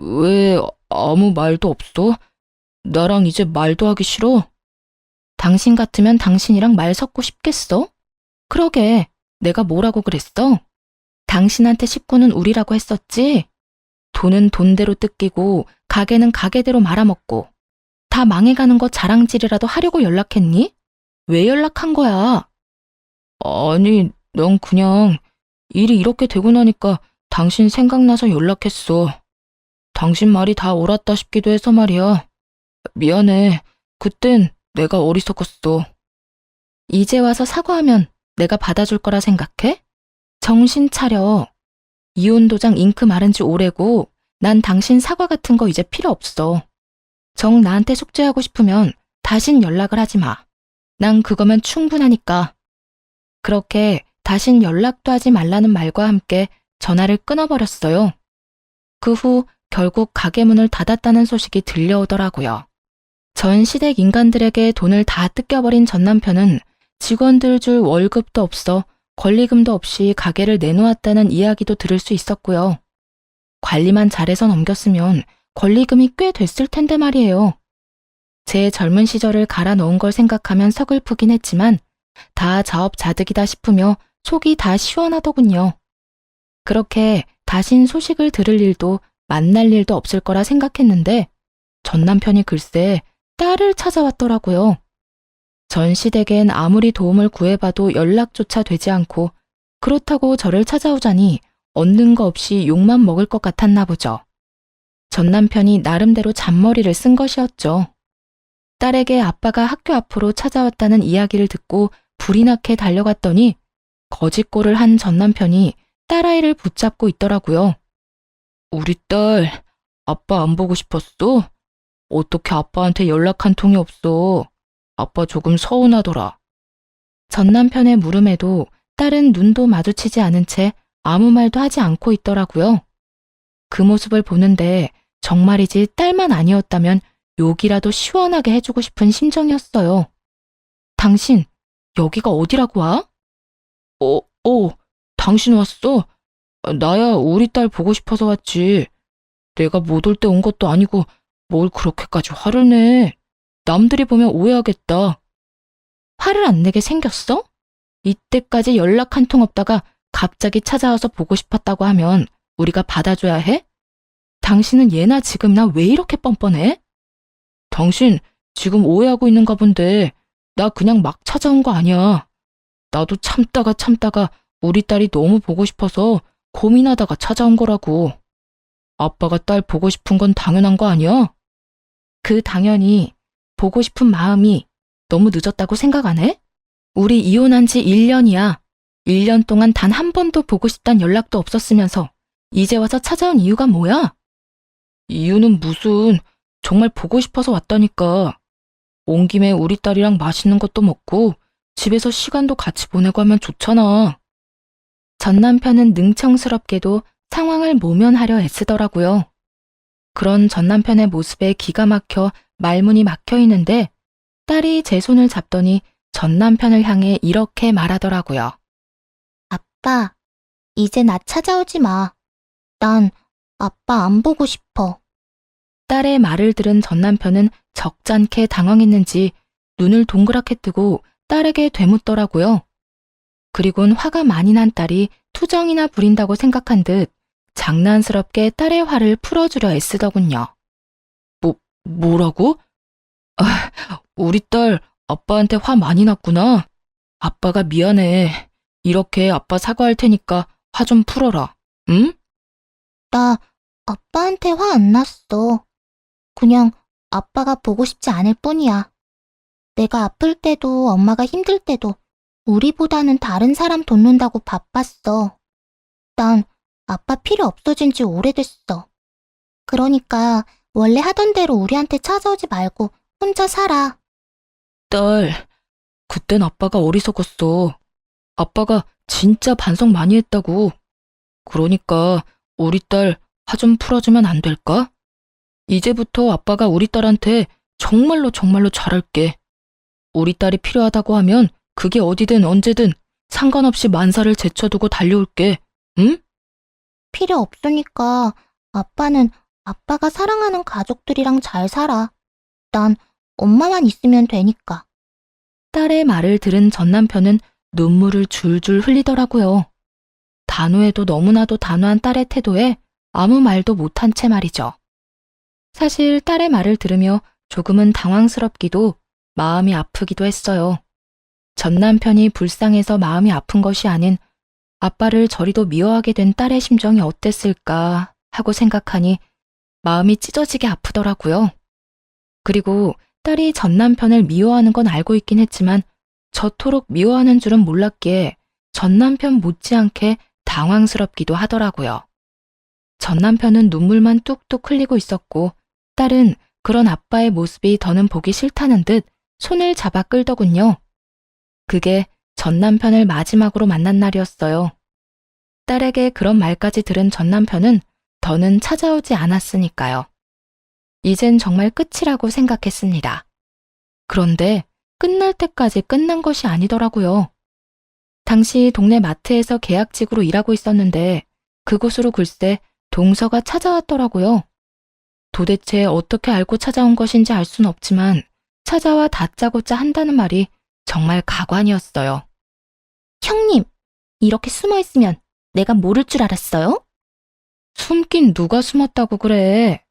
왜 아무 말도 없어? 나랑 이제 말도 하기 싫어? 당신 같으면 당신이랑 말 섞고 싶겠어? 그러게, 내가 뭐라고 그랬어? 당신한테 식구는 우리라고 했었지? 돈은 돈대로 뜯기고 가게는 가게대로 말아먹고 다 망해가는 거 자랑질이라도 하려고 연락했니? 왜 연락한 거야? 아니, 넌 그냥 일이 이렇게 되고 나니까 당신 생각나서 연락했어. 당신 말이 다 옳았다 싶기도 해서 말이야. 미안해. 그땐 내가 어리석었어. 이제 와서 사과하면 내가 받아줄 거라 생각해? 정신 차려. 이혼 도장 잉크 마른 지 오래고 난 당신 사과 같은 거 이제 필요 없어. 정 나한테 속죄하고 싶으면 다신 연락을 하지 마. 난 그거면 충분하니까. 그렇게 다신 연락도 하지 말라는 말과 함께 전화를 끊어버렸어요. 그 후 결국 가게 문을 닫았다는 소식이 들려오더라고요. 전 시댁 인간들에게 돈을 다 뜯겨버린 전 남편은 직원들 줄 월급도 없어 권리금도 없이 가게를 내놓았다는 이야기도 들을 수 있었고요. 관리만 잘해서 넘겼으면 권리금이 꽤 됐을 텐데 말이에요. 제 젊은 시절을 갈아 넣은 걸 생각하면 서글프긴 했지만 다 자업자득이다 싶으며 속이 다 시원하더군요. 그렇게 다신 소식을 들을 일도 만날 일도 없을 거라 생각했는데 전 남편이 글쎄 딸을 찾아왔더라고요. 전 시댁엔 아무리 도움을 구해봐도 연락조차 되지 않고 그렇다고 저를 찾아오자니 얻는 거 없이 욕만 먹을 것 같았나 보죠. 전 남편이 나름대로 잔머리를 쓴 것이었죠. 딸에게 아빠가 학교 앞으로 찾아왔다는 이야기를 듣고 불이 나게 달려갔더니 거짓골을 한 전 남편이 딸아이를 붙잡고 있더라고요. 우리 딸, 아빠 안 보고 싶었어? 어떻게 아빠한테 연락 한 통이 없어? 아빠 조금 서운하더라. 전 남편의 물음에도 딸은 눈도 마주치지 않은 채 아무 말도 하지 않고 있더라고요. 그 모습을 보는데 정말이지 딸만 아니었다면 욕이라도 시원하게 해주고 싶은 심정이었어요. 당신, 여기가 어디라고 와? 당신 왔어? 나야 우리 딸 보고 싶어서 왔지. 내가 못 올 때 온 것도 아니고 뭘 그렇게까지 화를 내. 남들이 보면 오해하겠다. 화를 안 내게 생겼어? 이때까지 연락 한 통 없다가 갑자기 찾아와서 보고 싶었다고 하면 우리가 받아줘야 해? 당신은 예나 지금이나 왜 이렇게 뻔뻔해? 당신 지금 오해하고 있는가 본데 나 그냥 막 찾아온 거 아니야. 나도 참다가 우리 딸이 너무 보고 싶어서 고민하다가 찾아온 거라고. 아빠가 딸 보고 싶은 건 당연한 거 아니야? 그 당연히 보고 싶은 마음이 너무 늦었다고 생각 안 해? 우리 이혼한 지 1년이야. 1년 동안 단 한 번도 보고 싶단 연락도 없었으면서 이제 와서 찾아온 이유가 뭐야? 이유는 무슨, 정말 보고 싶어서 왔다니까. 온 김에 우리 딸이랑 맛있는 것도 먹고 집에서 시간도 같이 보내고 하면 좋잖아. 전 남편은 능청스럽게도 상황을 모면하려 애쓰더라고요. 그런 전 남편의 모습에 기가 막혀 말문이 막혀 있는데 딸이 제 손을 잡더니 전 남편을 향해 이렇게 말하더라고요. 아빠, 이제 나 찾아오지 마. 난 아빠 안 보고 싶어. 딸의 말을 들은 전 남편은 적잖게 당황했는지 눈을 동그랗게 뜨고 딸에게 되묻더라고요. 그리곤 화가 많이 난 딸이 투정이나 부린다고 생각한 듯 장난스럽게 딸의 화를 풀어주려 애쓰더군요. 뭐라고? 아, 우리 딸 아빠한테 화 많이 났구나. 아빠가 미안해. 이렇게 아빠 사과할 테니까 화 좀 풀어라. 응? 나 아빠한테 화 안 났어. 그냥 아빠가 보고 싶지 않을 뿐이야. 내가 아플 때도 엄마가 힘들 때도 우리보다는 다른 사람 돕는다고 바빴어. 난 아빠 필요 없어진 지 오래됐어. 그러니까 원래 하던 대로 우리한테 찾아오지 말고 혼자 살아. 딸, 그땐 아빠가 어리석었어. 아빠가 진짜 반성 많이 했다고. 그러니까 우리 딸 화 좀 풀어주면 안 될까? 이제부터 아빠가 우리 딸한테 정말로 잘할게. 우리 딸이 필요하다고 하면 그게 어디든 언제든 상관없이 만사를 제쳐두고 달려올게. 응? 필요 없으니까 아빠는 아빠가 사랑하는 가족들이랑 잘 살아. 난 엄마만 있으면 되니까. 딸의 말을 들은 전 남편은 눈물을 줄줄 흘리더라고요. 단호해도 너무나도 단호한 딸의 태도에 아무 말도 못한 채 말이죠. 사실 딸의 말을 들으며 조금은 당황스럽기도 마음이 아프기도 했어요. 전 남편이 불쌍해서 마음이 아픈 것이 아닌 아빠를 저리도 미워하게 된 딸의 심정이 어땠을까 하고 생각하니 마음이 찢어지게 아프더라고요. 그리고 딸이 전 남편을 미워하는 건 알고 있긴 했지만 저토록 미워하는 줄은 몰랐기에 전 남편 못지않게 당황스럽기도 하더라고요. 전 남편은 눈물만 뚝뚝 흘리고 있었고 딸은 그런 아빠의 모습이 더는 보기 싫다는 듯 손을 잡아 끌더군요. 그게 전 남편을 마지막으로 만난 날이었어요. 딸에게 그런 말까지 들은 전 남편은 더는 찾아오지 않았으니까요. 이젠 정말 끝이라고 생각했습니다. 그런데 끝날 때까지 끝난 것이 아니더라고요. 당시 동네 마트에서 계약직으로 일하고 있었는데 그곳으로 글쎄 동서가 찾아왔더라고요. 도대체 어떻게 알고 찾아온 것인지 알 수는 없지만 찾아와 다짜고짜 한다는 말이 정말 가관이었어요. 형님, 이렇게 숨어 있으면 내가 모를 줄 알았어요? 숨긴 누가 숨었다고 그래.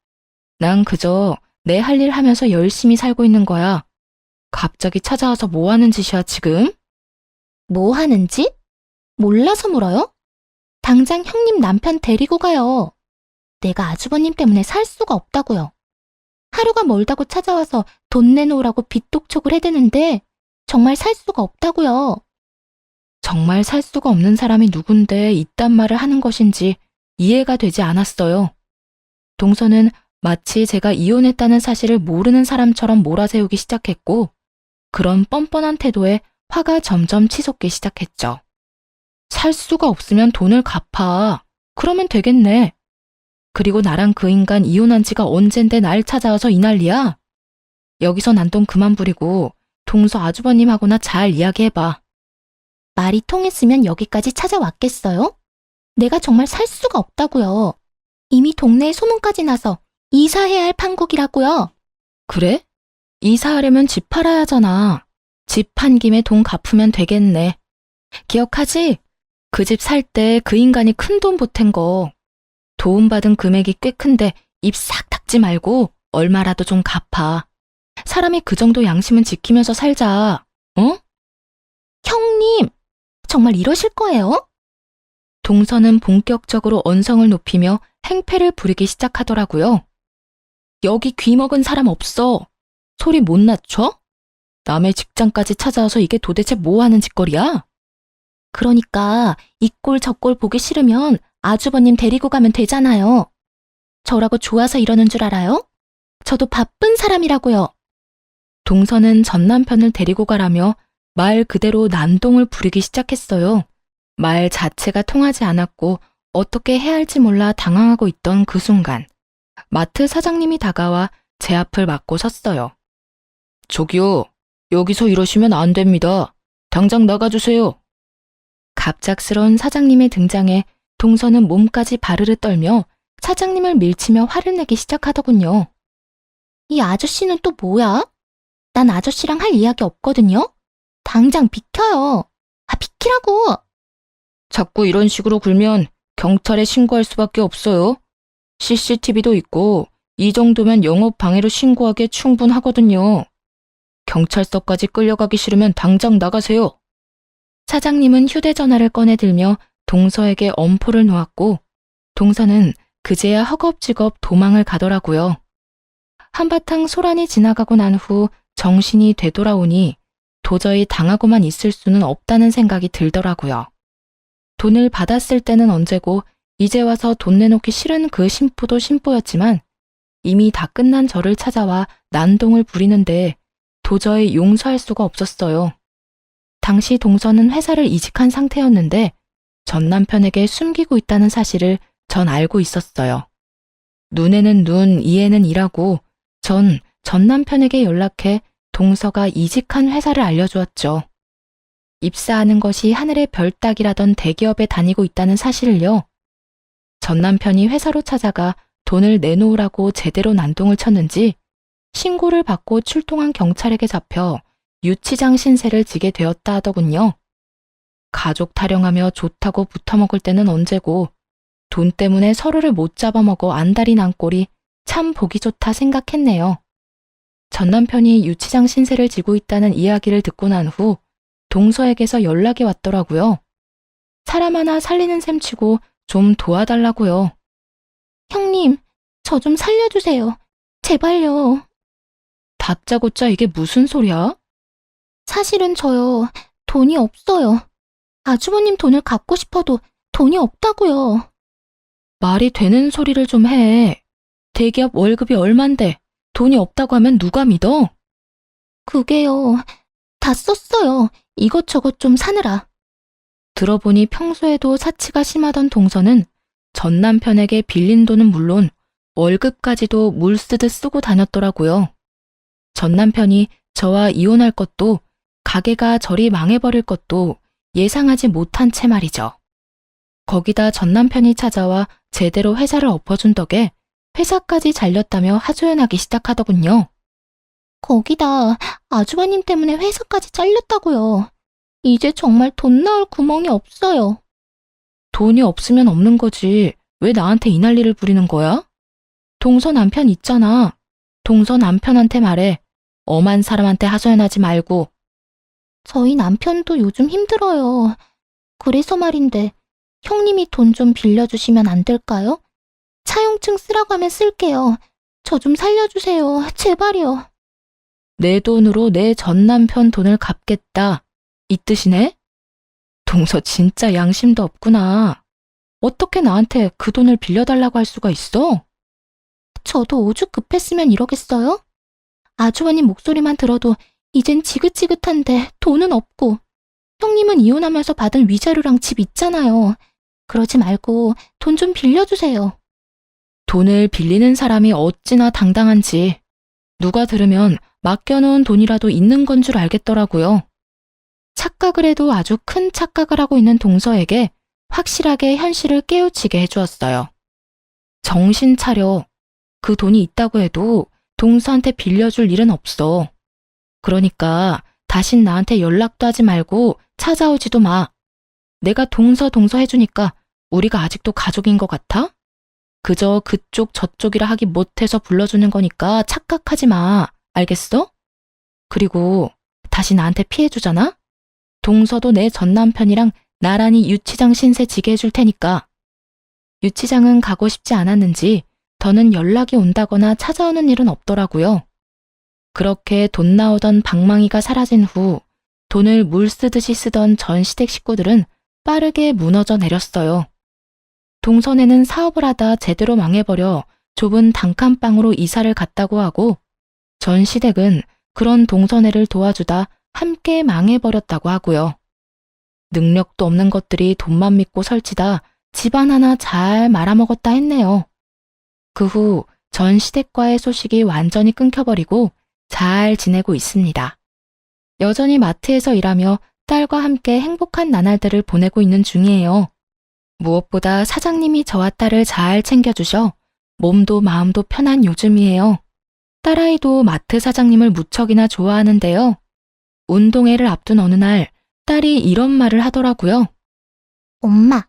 난 그저 내 할 일 하면서 열심히 살고 있는 거야. 갑자기 찾아와서 뭐 하는 짓이야, 지금? 뭐 하는 짓? 몰라서 물어요? 당장 형님 남편 데리고 가요. 내가 아주버님 때문에 살 수가 없다고요. 하루가 멀다고 찾아와서 돈 내놓으라고 빚독촉을 해대는데 정말 살 수가 없다고요. 정말 살 수가 없는 사람이 누군데 이딴 말을 하는 것인지 이해가 되지 않았어요. 동서는 마치 제가 이혼했다는 사실을 모르는 사람처럼 몰아세우기 시작했고 그런 뻔뻔한 태도에 화가 점점 치솟기 시작했죠. 살 수가 없으면 돈을 갚아. 그러면 되겠네. 그리고 나랑 그 인간 이혼한 지가 언젠데 날 찾아와서 이 난리야? 여기서 난동 그만 부리고 동서 아주버님하고나 잘 이야기해봐. 말이 통했으면 여기까지 찾아왔겠어요? 내가 정말 살 수가 없다고요. 이미 동네에 소문까지 나서 이사해야 할 판국이라고요. 그래? 이사하려면 집 팔아야 하잖아. 집 판 김에 돈 갚으면 되겠네. 기억하지? 그 집 살 때 그 인간이 큰 돈 보탠 거. 도움받은 금액이 꽤 큰데 입 싹 닫지 말고 얼마라도 좀 갚아. 사람이 그 정도 양심은 지키면서 살자. 어? 형님, 정말 이러실 거예요? 동서는 본격적으로 언성을 높이며 행패를 부리기 시작하더라고요. 여기 귀 먹은 사람 없어. 소리 못 낮춰? 남의 직장까지 찾아와서 이게 도대체 뭐 하는 짓거리야? 그러니까 이 꼴 저 꼴 보기 싫으면 아주버님 데리고 가면 되잖아요. 저라고 좋아서 이러는 줄 알아요? 저도 바쁜 사람이라고요. 동서는 전 남편을 데리고 가라며 말 그대로 난동을 부리기 시작했어요. 말 자체가 통하지 않았고 어떻게 해야 할지 몰라 당황하고 있던 그 순간 마트 사장님이 다가와 제 앞을 막고 섰어요. 저기요, 여기서 이러시면 안 됩니다. 당장 나가주세요. 갑작스러운 사장님의 등장에 동서는 몸까지 바르르 떨며 사장님을 밀치며 화를 내기 시작하더군요. 이 아저씨는 또 뭐야? 난 아저씨랑 할 이야기 없거든요. 당장 비켜요. 비키라고. 자꾸 이런 식으로 굴면 경찰에 신고할 수밖에 없어요. CCTV도 있고 이 정도면 영업 방해로 신고하기에 충분하거든요. 경찰서까지 끌려가기 싫으면 당장 나가세요. 사장님은 휴대전화를 꺼내들며 동서에게 엄포를 놓았고 동서는 그제야 허겁지겁 도망을 가더라고요. 한바탕 소란이 지나가고 난 후 정신이 되돌아오니 도저히 당하고만 있을 수는 없다는 생각이 들더라고요. 돈을 받았을 때는 언제고 이제 와서 돈 내놓기 싫은 그 심부도 심부였지만 이미 다 끝난 저를 찾아와 난동을 부리는데 도저히 용서할 수가 없었어요. 당시 동서는 회사를 이직한 상태였는데 전 남편에게 숨기고 있다는 사실을 전 알고 있었어요. 눈에는 눈, 이에는 이라고 전 남편에게 연락해 동서가 이직한 회사를 알려주었죠. 입사하는 것이 하늘의 별 따기라던 대기업에 다니고 있다는 사실을요. 전 남편이 회사로 찾아가 돈을 내놓으라고 제대로 난동을 쳤는지 신고를 받고 출동한 경찰에게 잡혀 유치장 신세를 지게 되었다 하더군요. 가족 타령하며 좋다고 붙어먹을 때는 언제고 돈 때문에 서로를 못 잡아먹어 안달이 난 꼴이 참 보기 좋다 생각했네요. 전 남편이 유치장 신세를 지고 있다는 이야기를 듣고 난 후 동서에게서 연락이 왔더라고요. 사람 하나 살리는 셈치고 좀 도와달라고요. 형님, 저 좀 살려주세요. 제발요. 다짜고짜 이게 무슨 소리야? 사실은 저요, 돈이 없어요. 아주버님 돈을 갚고 싶어도 돈이 없다고요. 말이 되는 소리를 좀 해. 대기업 월급이 얼만데 돈이 없다고 하면 누가 믿어? 그게요, 다 썼어요. 이것저것 좀 사느라. 들어보니 평소에도 사치가 심하던 동서는 전 남편에게 빌린 돈은 물론 월급까지도 물 쓰듯 쓰고 다녔더라고요. 전 남편이 저와 이혼할 것도 가게가 저리 망해버릴 것도 예상하지 못한 채 말이죠. 거기다 전 남편이 찾아와 제대로 회사를 엎어준 덕에 회사까지 잘렸다며 하소연하기 시작하더군요. 거기다 아주버님 때문에 회사까지 잘렸다고요. 이제 정말 돈 나올 구멍이 없어요. 돈이 없으면 없는 거지. 왜 나한테 이 난리를 부리는 거야? 동서 남편 있잖아. 동서 남편한테 말해. 엄한 사람한테 하소연하지 말고. 저희 남편도 요즘 힘들어요. 그래서 말인데 형님이 돈 좀 빌려주시면 안 될까요? 차용증 쓰라고 하면 쓸게요. 저 좀 살려주세요. 제발요. 내 돈으로 내 전 남편 돈을 갚겠다. 이 뜻이네? 동서 진짜 양심도 없구나. 어떻게 나한테 그 돈을 빌려달라고 할 수가 있어? 저도 오죽 급했으면 이러겠어요? 아주버님 목소리만 들어도 이젠 지긋지긋한데 돈은 없고 형님은 이혼하면서 받은 위자료랑 집 있잖아요. 그러지 말고 돈 좀 빌려주세요. 돈을 빌리는 사람이 어찌나 당당한지 누가 들으면 맡겨놓은 돈이라도 있는 건 줄 알겠더라고요. 착각을 해도 아주 큰 착각을 하고 있는 동서에게 확실하게 현실을 깨우치게 해주었어요. 정신 차려. 그 돈이 있다고 해도 동서한테 빌려줄 일은 없어. 그러니까 다신 나한테 연락도 하지 말고 찾아오지도 마. 내가 동서 해주니까 우리가 아직도 가족인 것 같아? 그저 그쪽 저쪽이라 하기 못해서 불러주는 거니까 착각하지 마. 알겠어? 그리고 다시 나한테 피해주잖아? 동서도 내 전 남편이랑 나란히 유치장 신세 지게 해줄 테니까. 유치장은 가고 싶지 않았는지 더는 연락이 온다거나 찾아오는 일은 없더라고요. 그렇게 돈 나오던 방망이가 사라진 후 돈을 물 쓰듯이 쓰던 전 시댁 식구들은 빠르게 무너져 내렸어요. 동선에는 사업을 하다 제대로 망해버려 좁은 단칸방으로 이사를 갔다고 하고 전 시댁은 그런 동선애를 도와주다 함께 망해버렸다고 하고요. 능력도 없는 것들이 돈만 믿고 설치다 집안 하나 잘 말아먹었다 했네요. 그 후 전 시댁과의 소식이 완전히 끊겨버리고 잘 지내고 있습니다. 여전히 마트에서 일하며 딸과 함께 행복한 나날들을 보내고 있는 중이에요. 무엇보다 사장님이 저와 딸을 잘 챙겨주셔 몸도 마음도 편한 요즘이에요. 딸아이도 마트 사장님을 무척이나 좋아하는데요. 운동회를 앞둔 어느 날 딸이 이런 말을 하더라고요. 엄마,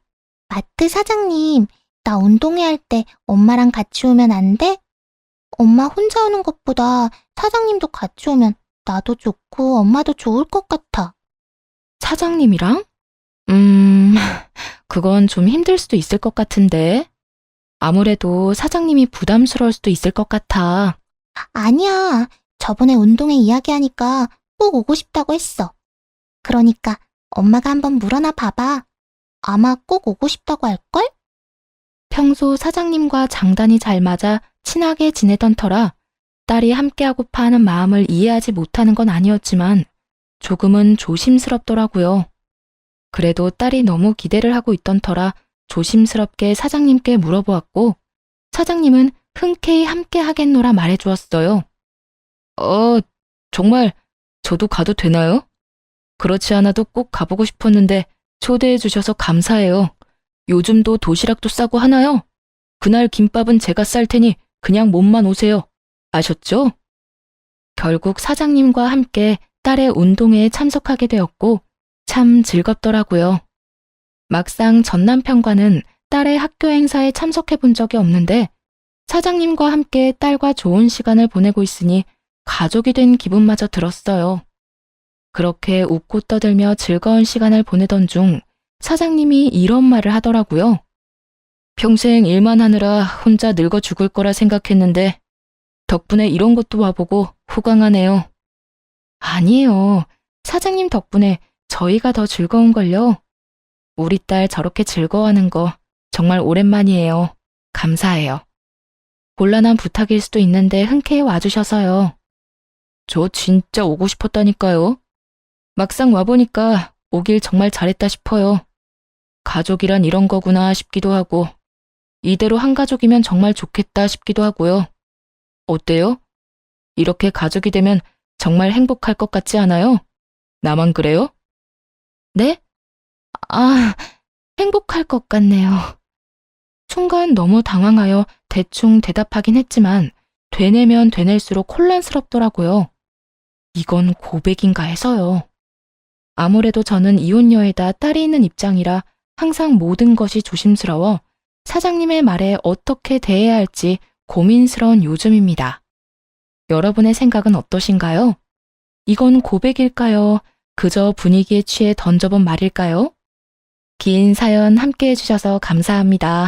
마트 사장님, 나 운동회 할 때 엄마랑 같이 오면 안 돼? 엄마 혼자 오는 것보다 사장님도 같이 오면 나도 좋고 엄마도 좋을 것 같아. 사장님이랑? 그건 좀 힘들 수도 있을 것 같은데. 아무래도 사장님이 부담스러울 수도 있을 것 같아. 아니야. 저번에 운동회 이야기하니까 꼭 오고 싶다고 했어. 그러니까 엄마가 한번 물어나 봐봐. 아마 꼭 오고 싶다고 할걸? 평소 사장님과 장단이 잘 맞아 친하게 지내던 터라 딸이 함께하고파 하는 마음을 이해하지 못하는 건 아니었지만 조금은 조심스럽더라고요. 그래도 딸이 너무 기대를 하고 있던 터라 조심스럽게 사장님께 물어보았고 사장님은 흔쾌히 함께 하겠노라 말해주었어요. 정말 저도 가도 되나요? 그렇지 않아도 꼭 가보고 싶었는데 초대해 주셔서 감사해요. 요즘도 도시락도 싸고 하나요? 그날 김밥은 제가 쌀 테니 그냥 몸만 오세요. 아셨죠? 결국 사장님과 함께 딸의 운동회에 참석하게 되었고 참 즐겁더라고요. 막상 전 남편과는 딸의 학교 행사에 참석해 본 적이 없는데 사장님과 함께 딸과 좋은 시간을 보내고 있으니 가족이 된 기분마저 들었어요. 그렇게 웃고 떠들며 즐거운 시간을 보내던 중 사장님이 이런 말을 하더라고요. 평생 일만 하느라 혼자 늙어 죽을 거라 생각했는데 덕분에 이런 것도 와보고 호강하네요. 아니에요. 사장님 덕분에 저희가 더 즐거운걸요. 우리 딸 저렇게 즐거워하는 거 정말 오랜만이에요. 감사해요. 곤란한 부탁일 수도 있는데 흔쾌히 와주셔서요. 저 진짜 오고 싶었다니까요. 막상 와보니까 오길 정말 잘했다 싶어요. 가족이란 이런 거구나 싶기도 하고 이대로 한 가족이면 정말 좋겠다 싶기도 하고요. 어때요? 이렇게 가족이 되면 정말 행복할 것 같지 않아요? 나만 그래요? 네? 행복할 것 같네요. 순간 너무 당황하여 대충 대답하긴 했지만 되뇌면 되낼수록 혼란스럽더라고요. 이건 고백인가 해서요. 아무래도 저는 이혼녀에다 딸이 있는 입장이라 항상 모든 것이 조심스러워 사장님의 말에 어떻게 대해야 할지 고민스러운 요즘입니다. 여러분의 생각은 어떠신가요? 이건 고백일까요? 그저 분위기에 취해 던져본 말일까요? 긴 사연 함께 해주셔서 감사합니다.